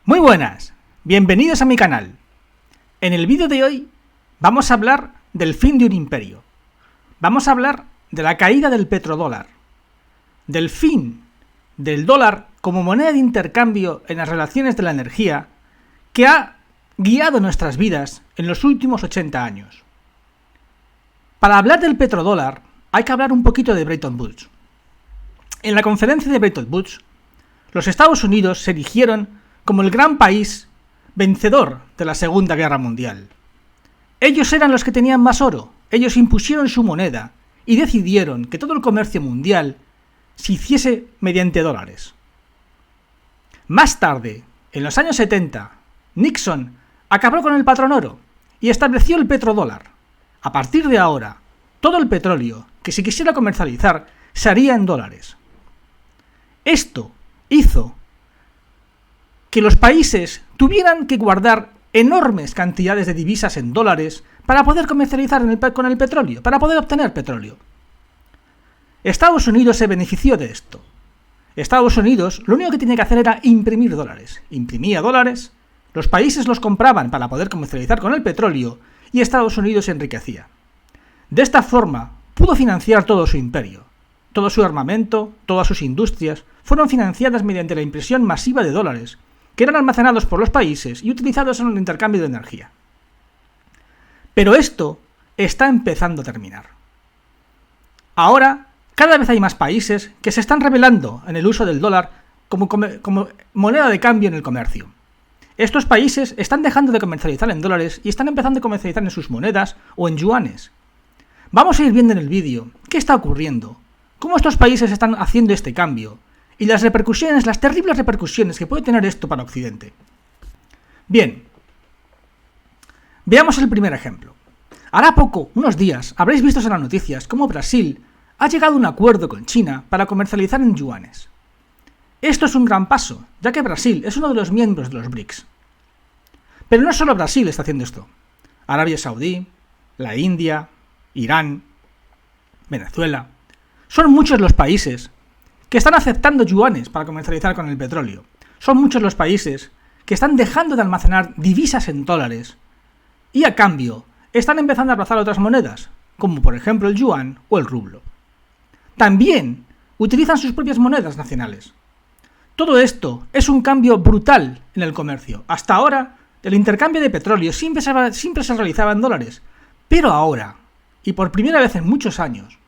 Muy buenas, bienvenidos a mi canal. En el vídeo de hoy vamos a hablar del fin de un imperio. Vamos a hablar de la caída del petrodólar, del fin del dólar como moneda de intercambio en las relaciones de la energía que ha guiado nuestras vidas en los últimos 80 años. Para hablar del petrodólar hay que hablar un poquito de Bretton Woods. En la conferencia de Bretton Woods, los Estados Unidos se erigieron como el gran país vencedor de la Segunda Guerra Mundial. Ellos eran los que tenían más oro, ellos impusieron su moneda y decidieron que todo el comercio mundial se hiciese mediante dólares. Más tarde, en los años 70, Nixon acabó con el patrón oro y estableció el petrodólar. A partir de ahora, todo el petróleo que se quisiera comercializar se haría en dólares. Esto hizo que los países tuvieran que guardar enormes cantidades de divisas en dólares para poder comercializar con el petróleo, para poder obtener petróleo. Estados Unidos se benefició de esto. Estados Unidos lo único que tenía que hacer era imprimir dólares. Imprimía dólares, los países los compraban para poder comercializar con el petróleo y Estados Unidos se enriquecía. De esta forma pudo financiar todo su imperio. Todo su armamento, todas sus industrias fueron financiadas mediante la impresión masiva de dólares, que eran almacenados por los países y utilizados en el intercambio de energía. Pero esto está empezando a terminar. Ahora, cada vez hay más países que se están rebelando en el uso del dólar como moneda de cambio en el comercio. Estos países están dejando de comercializar en dólares y están empezando a comercializar en sus monedas o en yuanes. Vamos a ir viendo en el vídeo qué está ocurriendo, cómo estos países están haciendo este cambio y las repercusiones, las terribles repercusiones que puede tener esto para Occidente. Bien, veamos el primer ejemplo. Hará poco, unos días, habréis visto en las noticias cómo Brasil ha llegado a un acuerdo con China para comercializar en yuanes. Esto es un gran paso, ya que Brasil es uno de los miembros de los BRICS. Pero no solo Brasil está haciendo esto. Arabia Saudí, la India, Irán, Venezuela. Son muchos los países que están aceptando yuanes para comercializar con el petróleo. Son muchos los países que están dejando de almacenar divisas en dólares y a cambio están empezando a abrazar otras monedas, como por ejemplo el yuan o el rublo. También utilizan sus propias monedas nacionales. Todo esto es un cambio brutal en el comercio. Hasta ahora, el intercambio de petróleo siempre se realizaba en dólares, pero ahora, y por primera vez en muchos años,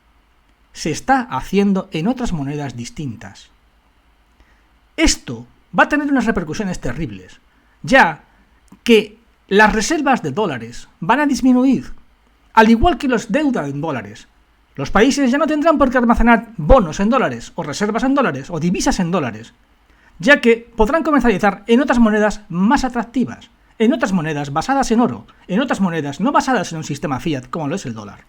se está haciendo en otras monedas distintas. Esto va a tener unas repercusiones terribles, ya que las reservas de dólares van a disminuir, al igual que los deudas en dólares. Los países ya no tendrán por qué almacenar bonos en dólares, o reservas en dólares, o divisas en dólares, ya que podrán comercializar en otras monedas más atractivas, en otras monedas basadas en oro, en otras monedas no basadas en un sistema fiat como lo es el dólar.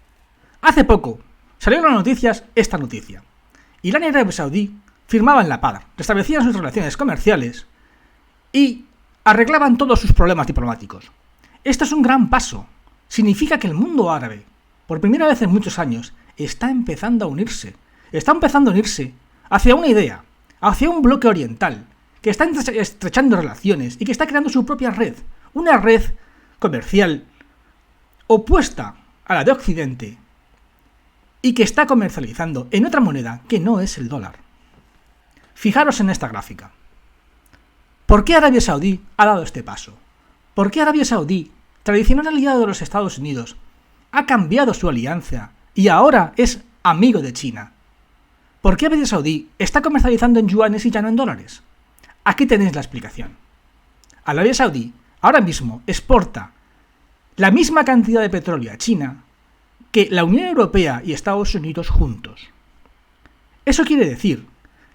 Hace poco salió en las noticias esta noticia. Irán y Arabia Saudí firmaban la paz, restablecían sus relaciones comerciales y arreglaban todos sus problemas diplomáticos. Esto es un gran paso. Significa que el mundo árabe, por primera vez en muchos años, está empezando a unirse. Está empezando a unirse hacia una idea, hacia un bloque oriental, que está estrechando relaciones y que está creando su propia red, una red comercial opuesta a la de Occidente, y que está comercializando en otra moneda que no es el dólar. Fijaros en esta gráfica. ¿Por qué Arabia Saudí ha dado este paso? ¿Por qué Arabia Saudí, tradicional aliado de los Estados Unidos, ha cambiado su alianza y ahora es amigo de China? ¿Por qué Arabia Saudí está comercializando en yuanes y ya no en dólares? Aquí tenéis la explicación. Arabia Saudí ahora mismo exporta la misma cantidad de petróleo a China que la Unión Europea y Estados Unidos juntos. Eso quiere decir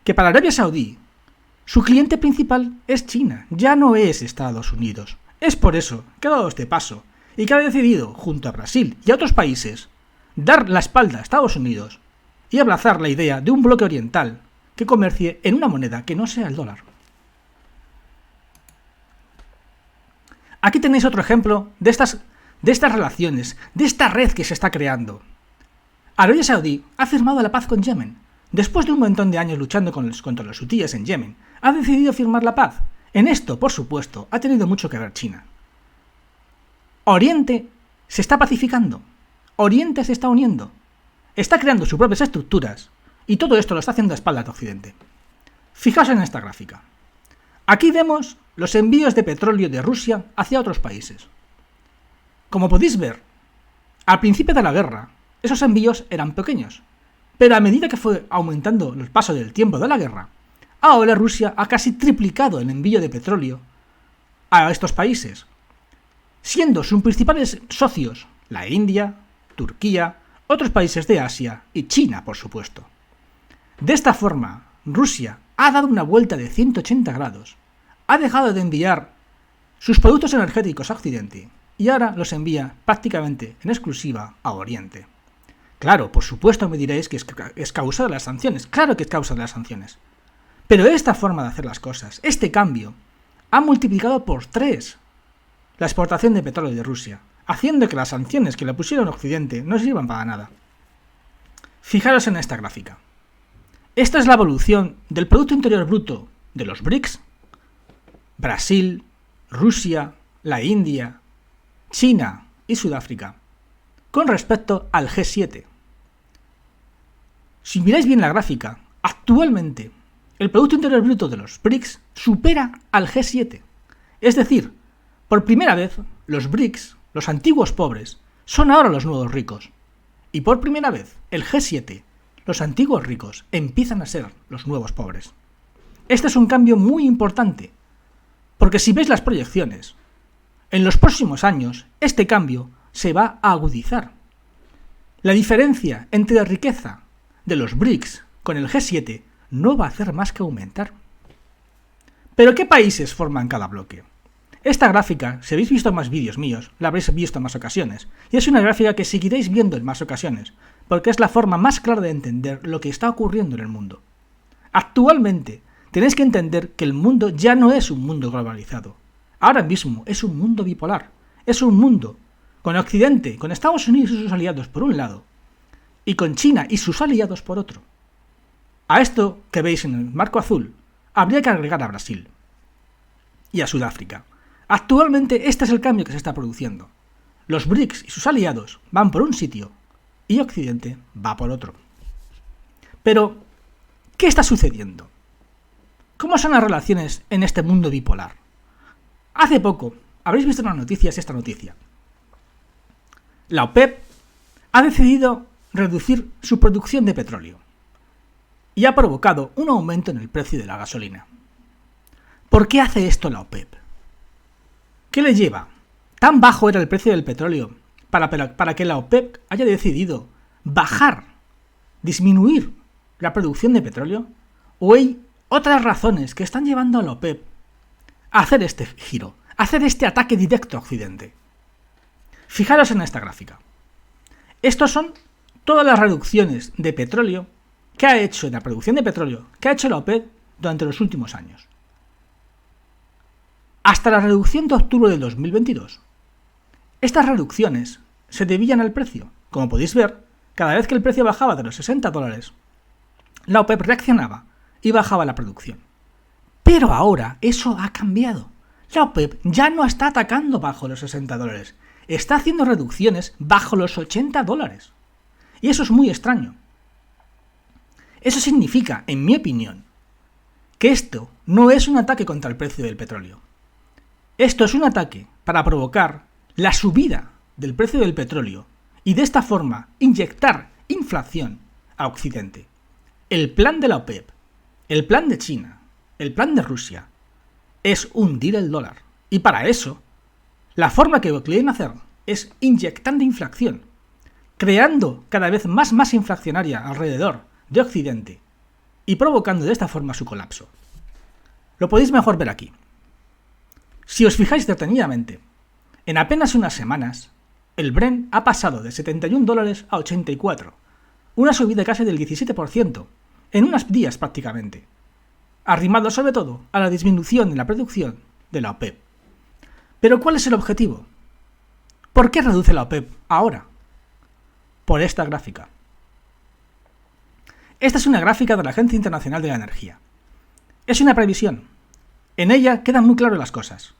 que para Arabia Saudí su cliente principal es China, ya no es Estados Unidos. Es por eso que ha dado este paso y que ha decidido, junto a Brasil y a otros países, dar la espalda a Estados Unidos y abrazar la idea de un bloque oriental que comercie en una moneda que no sea el dólar. Aquí tenéis otro ejemplo de estas relaciones, de esta red que se está creando. Arabia Saudí ha firmado la paz con Yemen. Después de un montón de años luchando contra los hutíes en Yemen, ha decidido firmar la paz. En esto, por supuesto, ha tenido mucho que ver China. Oriente se está pacificando, Oriente se está uniendo, está creando sus propias estructuras, y todo esto lo está haciendo a espaldas de Occidente. Fijaos en esta gráfica. Aquí vemos los envíos de petróleo de Rusia hacia otros países. Como podéis ver, al principio de la guerra, esos envíos eran pequeños, pero a medida que fue aumentando el paso del tiempo de la guerra, ahora Rusia ha casi triplicado el envío de petróleo a estos países, siendo sus principales socios la India, Turquía, otros países de Asia y China, por supuesto. De esta forma, Rusia ha dado una vuelta de 180 grados, ha dejado de enviar sus productos energéticos a Occidente y ahora los envía prácticamente en exclusiva a Oriente. Claro, por supuesto me diréis que es causa de las sanciones, claro que es causa de las sanciones. Pero esta forma de hacer las cosas, este cambio, ha multiplicado por 3 la exportación de petróleo de Rusia, haciendo que las sanciones que le pusieron a Occidente no sirvan para nada. Fijaros en esta gráfica. Esta es la evolución del Producto Interior Bruto de los BRICS, Brasil, Rusia, la India, China y Sudáfrica, con respecto al G7. Si miráis bien la gráfica, actualmente el Producto Interior Bruto de los BRICS supera al G7. Es decir, por primera vez, los BRICS, los antiguos pobres, son ahora los nuevos ricos. Y por primera vez, el G7, los antiguos ricos, empiezan a ser los nuevos pobres. Este es un cambio muy importante, porque si veis las proyecciones, en los próximos años, este cambio se va a agudizar. La diferencia entre la riqueza de los BRICS con el G7 no va a hacer más que aumentar. ¿Pero qué países forman cada bloque? Esta gráfica, si habéis visto más vídeos míos, la habréis visto en más ocasiones, y es una gráfica que seguiréis viendo en más ocasiones, porque es la forma más clara de entender lo que está ocurriendo en el mundo. Actualmente, tenéis que entender que el mundo ya no es un mundo globalizado. Ahora mismo es un mundo bipolar. Es un mundo con Occidente, con Estados Unidos y sus aliados por un lado, y con China y sus aliados por otro. A esto que veis en el marco azul, habría que agregar a Brasil y a Sudáfrica. Actualmente este es el cambio que se está produciendo. Los BRICS y sus aliados van por un sitio y Occidente va por otro. Pero, ¿qué está sucediendo? ¿Cómo son las relaciones en este mundo bipolar? Hace poco, habréis visto en las noticias esta noticia. La OPEP ha decidido reducir su producción de petróleo y ha provocado un aumento en el precio de la gasolina. ¿Por qué hace esto la OPEP? ¿Qué le lleva? ¿Tan bajo era el precio del petróleo para que la OPEP haya decidido bajar, disminuir la producción de petróleo? ¿O hay otras razones que están llevando a la OPEP a hacer este giro, a hacer este ataque directo a Occidente? Fijaros en esta gráfica. Estos son todas las reducciones de petróleo que ha hecho en la producción de petróleo, que ha hecho la OPEP durante los últimos años. Hasta la reducción de octubre del 2022. Estas reducciones se debían al precio. Como podéis ver, cada vez que el precio bajaba de los $60, la OPEP reaccionaba y bajaba la producción. Pero ahora eso ha cambiado. La OPEP ya no está atacando bajo los $60, está haciendo reducciones bajo los $80. Y eso es muy extraño. Eso significa, en mi opinión, que esto no es un ataque contra el precio del petróleo. Esto es un ataque para provocar la subida del precio del petróleo y de esta forma inyectar inflación a Occidente. El plan de la OPEP, el plan de China, el plan de Rusia es hundir el dólar. Y para eso, la forma que lo quieren hacer es inyectando inflación, creando cada vez más masa inflacionaria alrededor de Occidente y provocando de esta forma su colapso. Lo podéis mejor ver aquí. Si os fijáis detenidamente, en apenas unas semanas, el Brent ha pasado de $71 a 84, una subida casi del 17%, en unos días prácticamente, arrimado sobre todo a la disminución en la producción de la OPEP. Pero ¿cuál es el objetivo? ¿Por qué reduce la OPEP ahora? Por esta gráfica. Esta es una gráfica de la Agencia Internacional de la Energía. Es una previsión. En ella quedan muy claras las cosas.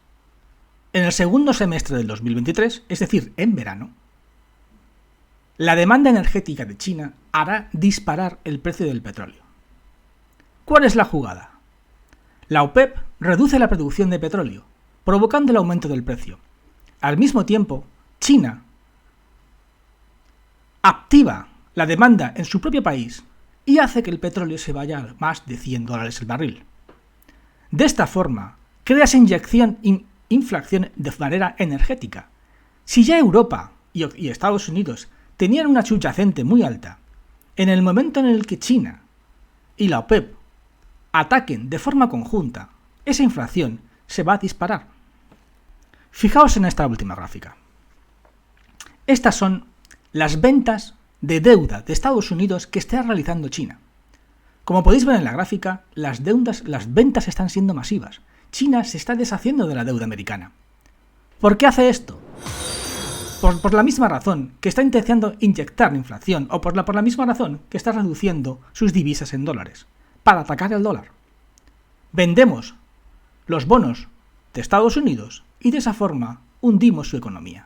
En el segundo semestre del 2023, es decir, en verano, la demanda energética de China hará disparar el precio del petróleo. ¿Cuál es la jugada? La OPEP reduce la producción de petróleo, provocando el aumento del precio. Al mismo tiempo, China activa la demanda en su propio país y hace que el petróleo se vaya a más de $100 el barril. De esta forma, crea esa inflación de manera energética. Si ya Europa y Estados Unidos tenían una subyacente muy alta, en el momento en el que China y la OPEP ataquen de forma conjunta, esa inflación se va a disparar. Fijaos en esta última gráfica. Estas son las ventas de deuda de Estados Unidos que está realizando China. Como podéis ver en la gráfica, las ventas están siendo masivas. China se está deshaciendo de la deuda americana. ¿Por qué hace esto? Por la misma razón que está intentando inyectar inflación, o por la misma razón que está reduciendo sus divisas en dólares, para atacar el dólar. Vendemos los bonos de Estados Unidos y de esa forma hundimos su economía.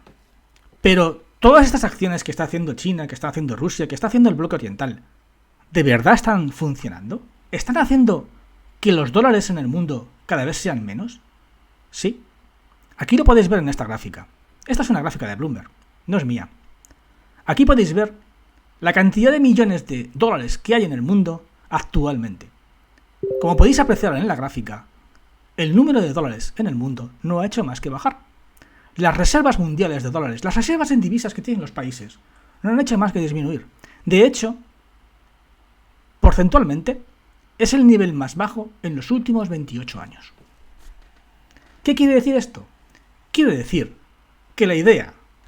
Pero todas estas acciones que está haciendo China, que está haciendo Rusia, que está haciendo el bloque oriental, ¿de verdad están funcionando? ¿Están haciendo que los dólares en el mundo cada vez sean menos? Sí. Aquí lo podéis ver en esta gráfica. Esta es una gráfica de Bloomberg, no es mía. Aquí podéis ver la cantidad de millones de dólares que hay en el mundo actualmente. Como podéis apreciar en la gráfica, el número de dólares en el mundo no ha hecho más que bajar. Las reservas mundiales de dólares, las reservas en divisas que tienen los países, no han hecho más que disminuir. De hecho, porcentualmente, es el nivel más bajo en los últimos 28 años. ¿Qué quiere decir esto? Quiere decir que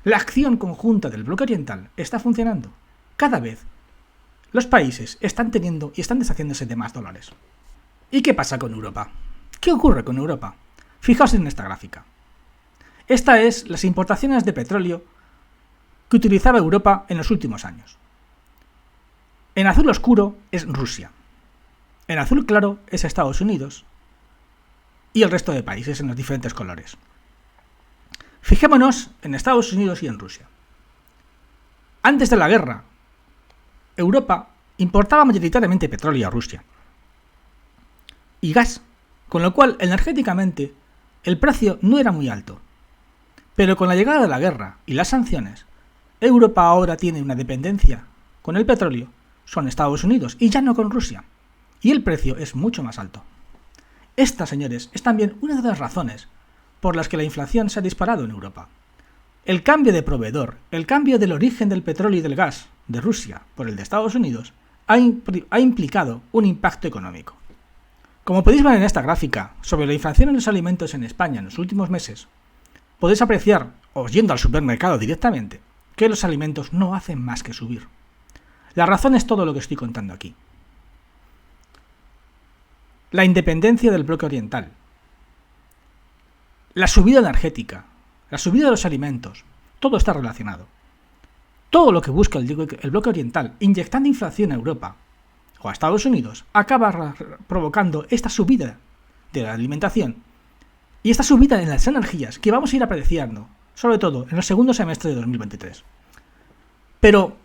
la acción conjunta del bloque oriental está funcionando. Cada vez los países están teniendo y están deshaciéndose de más dólares. ¿Y qué pasa con Europa? ¿Qué ocurre con Europa? Fijaos en esta gráfica. Esta es las importaciones de petróleo que utilizaba Europa en los últimos años. En azul oscuro es Rusia. En azul claro es Estados Unidos. Y el resto de países en los diferentes colores. Fijémonos en Estados Unidos y en Rusia. Antes de la guerra, Europa importaba mayoritariamente petróleo a Rusia y gas, con lo cual energéticamente el precio no era muy alto. Pero con la llegada de la guerra y las sanciones, Europa ahora tiene una dependencia con el petróleo, son Estados Unidos y ya no con Rusia, y el precio es mucho más alto. Esta, señores, es también una de las razones por las que la inflación se ha disparado en Europa. El cambio de proveedor, el cambio del origen del petróleo y del gas de Rusia por el de Estados Unidos, ha implicado un impacto económico. Como podéis ver en esta gráfica sobre la inflación en los alimentos en España en los últimos meses, podéis apreciar, o yendo al supermercado directamente, que los alimentos no hacen más que subir. La razón es todo lo que estoy contando aquí. La independencia del bloque oriental, la subida energética, la subida de los alimentos, todo está relacionado. Todo lo que busca el bloque oriental, inyectando inflación a Europa o a Estados Unidos, acaba provocando esta subida de la alimentación y esta subida en las energías que vamos a ir apreciando, sobre todo en el segundo semestre de 2023. Pero,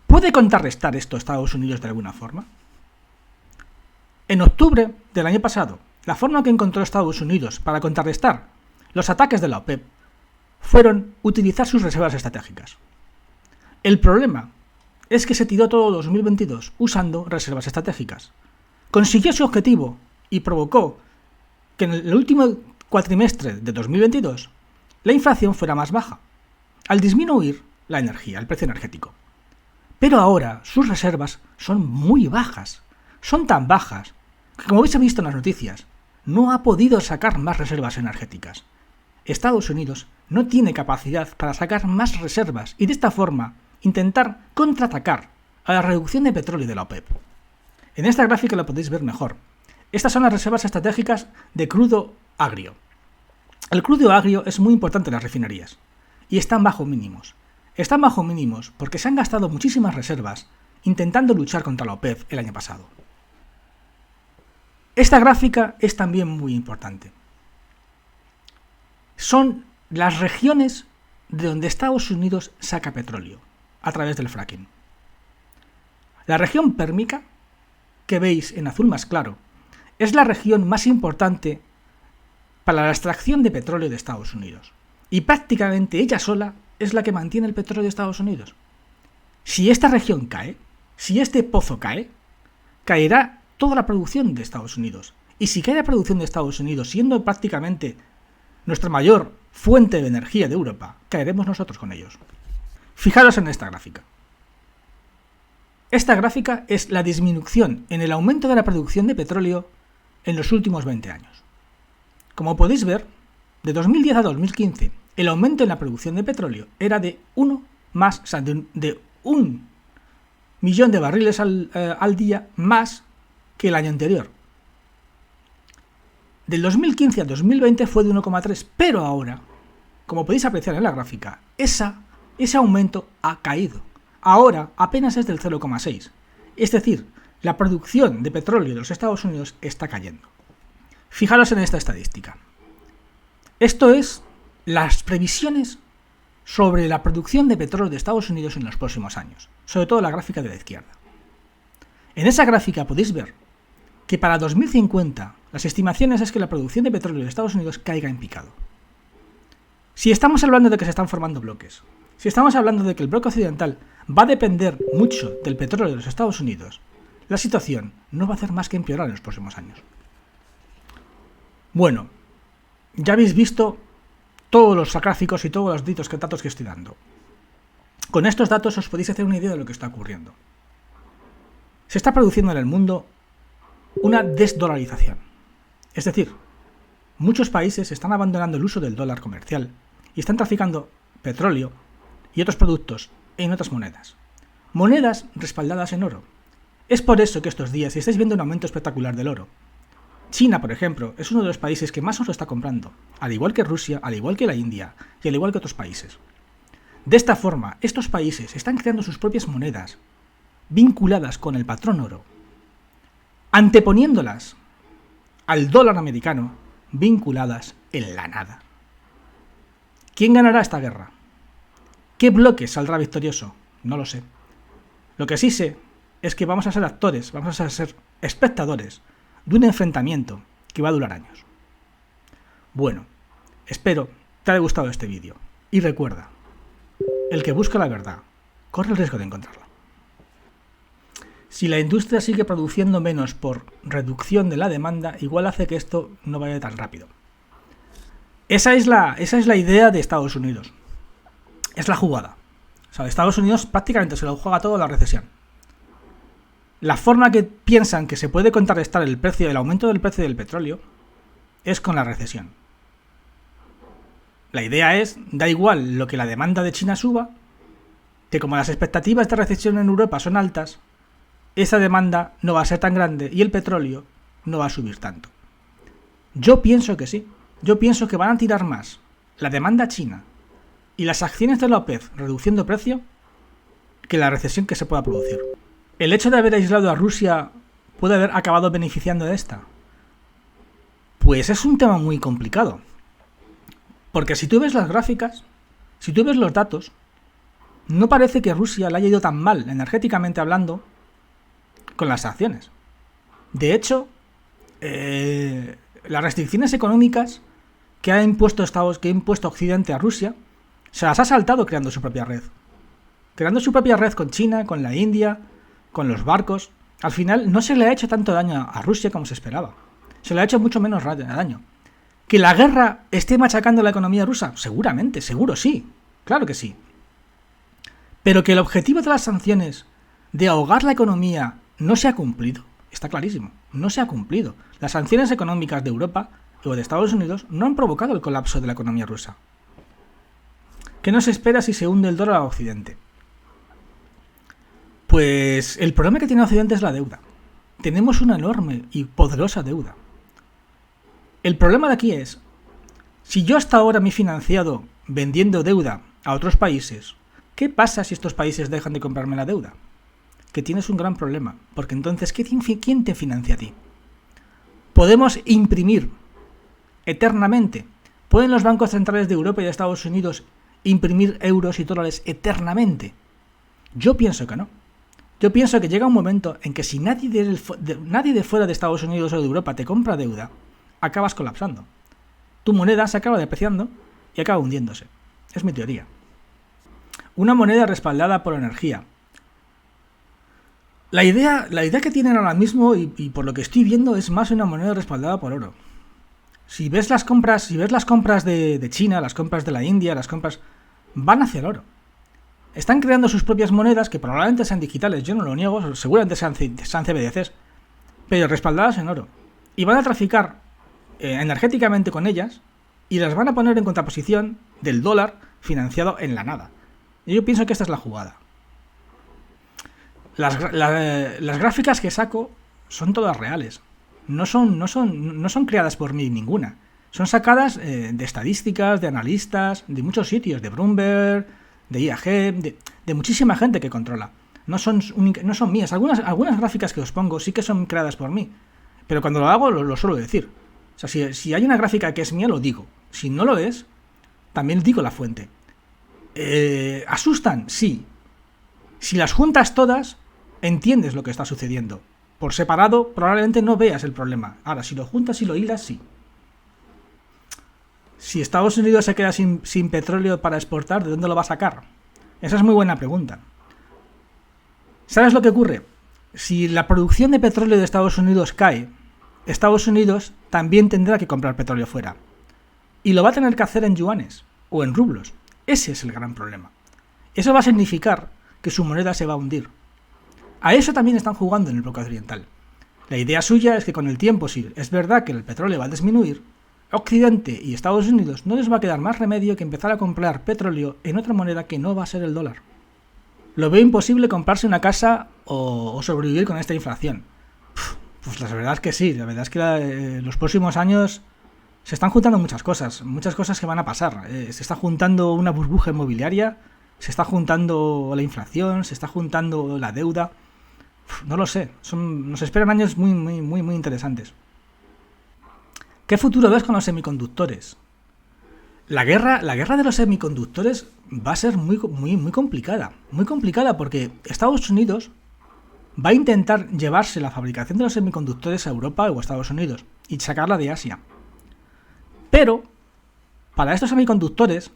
¿puede contrarrestar esto a Estados Unidos de alguna forma? En octubre del año pasado, la forma que encontró Estados Unidos para contrarrestar los ataques de la OPEP fueron utilizar sus reservas estratégicas. El problema es que se tiró todo 2022 usando reservas estratégicas. Consiguió su objetivo y provocó que en el último cuatrimestre de 2022 la inflación fuera más baja, al disminuir la energía, el precio energético. Pero ahora sus reservas son muy bajas, son tan bajas que, como habéis visto en las noticias, no ha podido sacar más reservas energéticas. Estados Unidos no tiene capacidad para sacar más reservas y de esta forma intentar contraatacar a la reducción de petróleo de la OPEP. En esta gráfica lo podéis ver mejor. Estas son las reservas estratégicas de crudo agrio. El crudo agrio es muy importante en las refinerías y están bajo mínimos. Están bajo mínimos porque se han gastado muchísimas reservas intentando luchar contra la OPEP el año pasado. Esta gráfica es también muy importante. Son las regiones de donde Estados Unidos saca petróleo a través del fracking. La región pérmica, que veis en azul más claro, es la región más importante para la extracción de petróleo de Estados Unidos. Y prácticamente ella sola es la que mantiene el petróleo de Estados Unidos. Si esta región cae, si este pozo cae, caerá toda la producción de Estados Unidos. Y si cae la producción de Estados Unidos, siendo prácticamente nuestra mayor fuente de energía de Europa, caeremos nosotros con ellos. Fijaros en esta gráfica. Esta gráfica es la disminución en el aumento de la producción de petróleo en los últimos 20 años. Como podéis ver, de 2010 a 2015, el aumento en la producción de petróleo era de 1 millón de barriles al día más que el año anterior. Del 2015 al 2020 fue de 1,3, pero ahora, como podéis apreciar en la gráfica, ese aumento ha caído. Ahora apenas es del 0,6. Es decir, la producción de petróleo de los Estados Unidos está cayendo. Fijaros en esta estadística. Esto es las previsiones sobre la producción de petróleo de Estados Unidos en los próximos años, sobre todo la gráfica de la izquierda. En esa gráfica podéis ver que para 2050 las estimaciones es que la producción de petróleo de Estados Unidos caiga en picado. Si estamos hablando de que se están formando bloques, si estamos hablando de que el bloque occidental va a depender mucho del petróleo de los Estados Unidos, la situación no va a hacer más que empeorar en los próximos años. Bueno, ya habéis visto todos los gráficos y todos los datos que estoy dando. Con estos datos os podéis hacer una idea de lo que está ocurriendo. Se está produciendo en el mundo una desdolarización. Es decir, muchos países están abandonando el uso del dólar comercial y están traficando petróleo y otros productos en otras monedas. Monedas respaldadas en oro. Es por eso que estos días estáis viendo un aumento espectacular del oro. China, por ejemplo, es uno de los países que más oro está comprando, al igual que Rusia, al igual que la India y al igual que otros países. De esta forma, estos países están creando sus propias monedas, vinculadas con el patrón oro, anteponiéndolas al dólar americano, vinculadas en la nada. ¿Quién ganará esta guerra? ¿Qué bloque saldrá victorioso? No lo sé. Lo que sí sé es que vamos a ser actores, vamos a ser espectadores de un enfrentamiento que va a durar años. Bueno, espero te haya gustado este vídeo. Y recuerda, el que busca la verdad corre el riesgo de encontrarla. Si la industria sigue produciendo menos por reducción de la demanda, igual hace que esto no vaya tan rápido. Esa es la idea de Estados Unidos. Es la jugada. O sea, Estados Unidos prácticamente se lo juega todo a la recesión. La forma que piensan que se puede contrarrestar el aumento del precio del petróleo es con la recesión. La idea es, da igual lo que la demanda de China suba, que como las expectativas de recesión en Europa son altas, esa demanda no va a ser tan grande y el petróleo no va a subir tanto. Yo pienso que sí. Yo pienso que van a tirar más la demanda china y las acciones de la OPEP reduciendo precio que la recesión que se pueda producir. ¿El hecho de haber aislado a Rusia puede haber acabado beneficiando de esta? Pues es un tema muy complicado. Porque si tú ves las gráficas, si tú ves los datos, no parece que Rusia le haya ido tan mal, energéticamente hablando, con las sanciones. De hecho, las restricciones económicas que ha impuesto Occidente a Rusia, se las ha saltado creando su propia red. Creando su propia red con China, con la India, con los barcos. Al final no se le ha hecho tanto daño a Rusia como se esperaba. Se le ha hecho mucho menos daño. ¿Que la guerra esté machacando la economía rusa? Seguramente, seguro sí. Claro que sí. Pero que el objetivo de las sanciones de ahogar la economía no se ha cumplido, está clarísimo. No se ha cumplido. Las sanciones económicas de Europa o de Estados Unidos no han provocado el colapso de la economía rusa. ¿Qué nos espera si se hunde el dólar a Occidente? Pues el problema que tiene Occidente es la deuda. Tenemos una enorme y poderosa deuda. El problema de aquí es, si yo hasta ahora me he financiado vendiendo deuda a otros países, ¿qué pasa si estos países dejan de comprarme la deuda? Que tienes un gran problema, porque entonces, ¿quién te financia a ti? Podemos imprimir eternamente. ¿Pueden los bancos centrales de Europa y de Estados Unidos imprimir euros y dólares eternamente? Yo pienso que no. Yo pienso que llega un momento en que si nadie de fuera de Estados Unidos o de Europa te compra deuda, acabas colapsando. Tu moneda se acaba depreciando y acaba hundiéndose. Es mi teoría. Una moneda respaldada por energía. La idea que tienen ahora mismo, y por lo que estoy viendo, es más una moneda respaldada por oro. Si ves las compras de China, las compras de la India, las compras van hacia el oro. Están creando sus propias monedas que probablemente sean digitales, yo no lo niego, seguramente sean CBDCs, pero respaldadas en oro. Y van a traficar energéticamente con ellas y las van a poner en contraposición del dólar financiado en la nada. Y yo pienso que esta es la jugada. Las gráficas que saco son todas reales. No son creadas por mí ninguna. Son sacadas de estadísticas, de analistas, de muchos sitios, de Bloomberg, de IAG, de muchísima gente que controla. No son mías. Algunas gráficas que os pongo sí que son creadas por mí. Pero cuando lo hago lo suelo decir. O sea, si hay una gráfica que es mía, lo digo. Si no lo es, también digo la fuente. ¿Asustan? Sí. Si las juntas todas, entiendes lo que está sucediendo. Por separado, probablemente no veas el problema. Ahora, si lo juntas y lo hilas, sí. Si Estados Unidos se queda sin petróleo para exportar, ¿de dónde lo va a sacar? Esa es muy buena pregunta. ¿Sabes lo que ocurre? Si la producción de petróleo de Estados Unidos cae, Estados Unidos también tendrá que comprar petróleo fuera. Y lo va a tener que hacer en yuanes o en rublos. Ese es el gran problema. Eso va a significar que su moneda se va a hundir. A eso también están jugando en el bloque occidental. La idea suya es que con el tiempo, si es verdad que el petróleo va a disminuir, Occidente y Estados Unidos no les va a quedar más remedio que empezar a comprar petróleo en otra moneda que no va a ser el dólar. Lo veo imposible comprarse una casa o sobrevivir con esta inflación. Pues la verdad es que sí, la verdad es que los próximos años se están juntando muchas cosas que van a pasar. Se está juntando una burbuja inmobiliaria, se está juntando la inflación, se está juntando la deuda. No lo sé, nos esperan años muy, muy, muy, muy interesantes. ¿Qué futuro ves con los semiconductores? La guerra de los semiconductores va a ser muy, muy, muy complicada. Muy complicada porque Estados Unidos va a intentar llevarse la fabricación de los semiconductores a Europa o a Estados Unidos y sacarla de Asia. Pero, para estos semiconductores,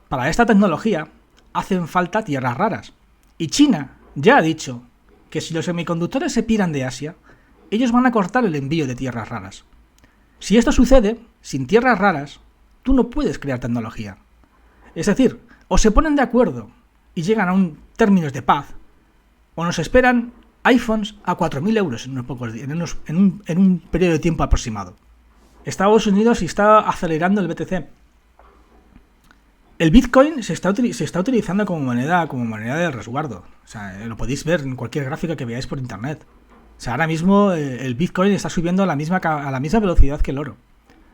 para esta tecnología, hacen falta tierras raras. Y China ya ha dicho que si los semiconductores se piran de Asia, ellos van a cortar el envío de tierras raras. Si esto sucede, sin tierras raras, tú no puedes crear tecnología. Es decir, o se ponen de acuerdo y llegan a términos de paz, o nos esperan iPhones a 4.000 euros en un periodo de tiempo aproximado. Estados Unidos está acelerando el BTC. El Bitcoin se está utilizando como moneda de resguardo. O sea, lo podéis ver en cualquier gráfica que veáis por internet. O sea, ahora mismo el Bitcoin está subiendo a la misma velocidad que el oro.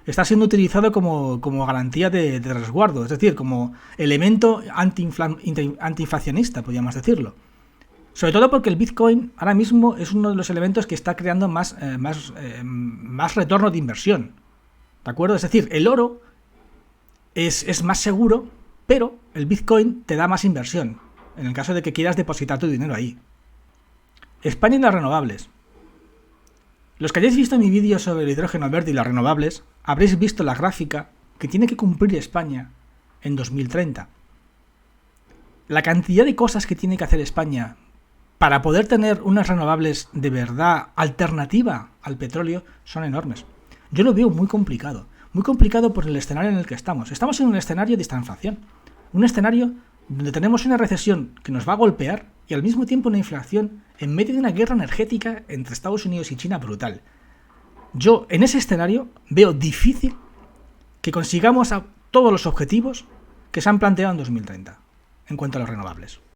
Está siendo utilizado como garantía de resguardo, es decir, como elemento antiinflacionista, podríamos decirlo. Sobre todo porque el Bitcoin ahora mismo es uno de los elementos que está creando más retorno de inversión. ¿De acuerdo? Es decir, el oro es más seguro, pero el Bitcoin te da más inversión, en el caso de que quieras depositar tu dinero ahí. España y las renovables. Los que hayáis visto mi vídeo sobre el hidrógeno verde y las renovables, habréis visto la gráfica que tiene que cumplir España en 2030. La cantidad de cosas que tiene que hacer España para poder tener unas renovables de verdad alternativa al petróleo son enormes. Yo lo veo muy complicado por el escenario en el que estamos. Estamos en un escenario de estanflación, un escenario donde tenemos una recesión que nos va a golpear y al mismo tiempo una inflación en medio de una guerra energética entre Estados Unidos y China brutal. Yo en ese escenario veo difícil que consigamos todos los objetivos que se han planteado en 2030 en cuanto a las renovables.